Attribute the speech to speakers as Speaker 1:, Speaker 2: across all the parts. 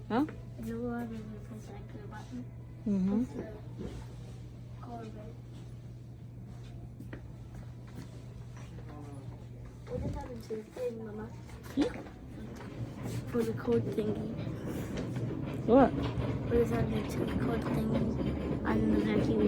Speaker 1: Huh?
Speaker 2: It's a lot of recycle button.
Speaker 1: Mm-hmm.
Speaker 2: It's the code red. What does that into the thing, Mama? For the code thingy.
Speaker 1: What?
Speaker 2: What does that into the code thingy on the vacuum?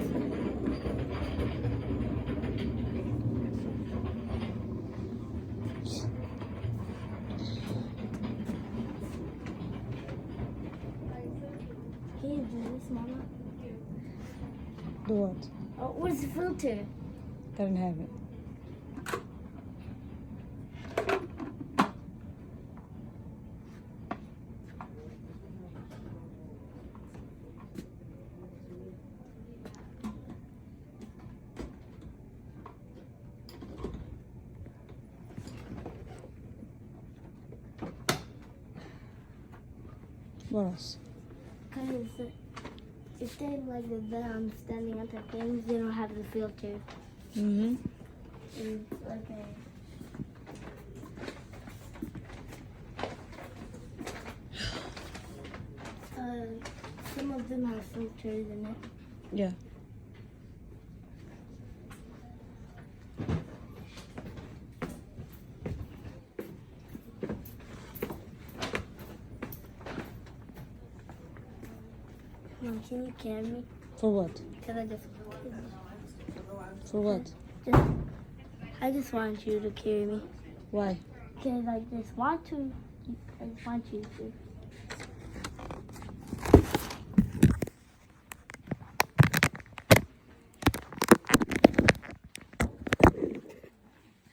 Speaker 2: Can you do this, Mama?
Speaker 1: Do what?
Speaker 2: Oh, where's the filter?
Speaker 1: Doesn't have it. What else?
Speaker 2: Because if they like that I'm standing at the things, they don't have the filter.
Speaker 1: Mm-hmm.
Speaker 2: It's like some of them have filters in it.
Speaker 1: Yeah.
Speaker 2: Mom, can you carry me?
Speaker 1: For what?
Speaker 2: Because
Speaker 1: For what?
Speaker 2: I just want you to carry me.
Speaker 1: Why?
Speaker 2: Because I just want to. I just want you to.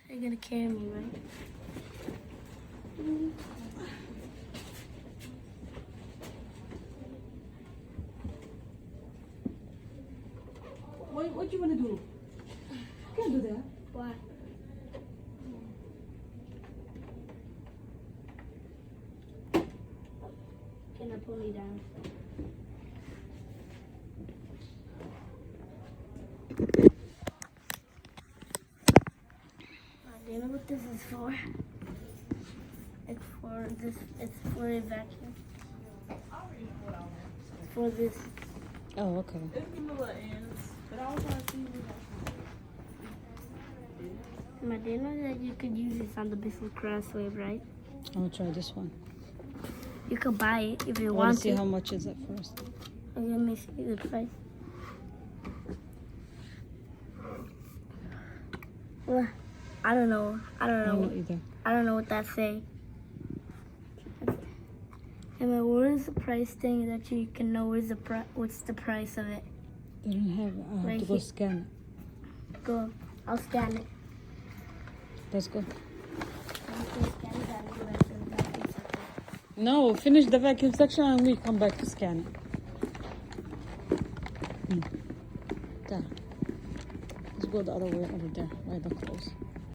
Speaker 2: You're gonna carry me, right?
Speaker 1: What do you want to do? You can't do that.
Speaker 2: Why? Can I pull me down? Do you know what this is for? It's for this. It's for a vacuum. For this.
Speaker 1: Oh, okay.
Speaker 2: Ma, do you know that you could use this on the Bissell Crosswave, right?
Speaker 1: I'm gonna try this one.
Speaker 2: You could buy it if you
Speaker 1: I want
Speaker 2: want
Speaker 1: to see
Speaker 2: to.
Speaker 1: how much is it first.
Speaker 2: Okay, let me see the price. Well, I don't know. I don't
Speaker 1: I don't
Speaker 2: know.
Speaker 1: know either.
Speaker 2: I don't know what that say. And then what is the price thing that you can know what's the price of it?
Speaker 1: They don't have it. I have
Speaker 2: Right
Speaker 1: to go
Speaker 2: here.
Speaker 1: scan
Speaker 2: Go. I'll scan it.
Speaker 1: it. Let's go. No, finish the vacuum section and we come back to scan it. There. Let's go the other way over there, by the clothes.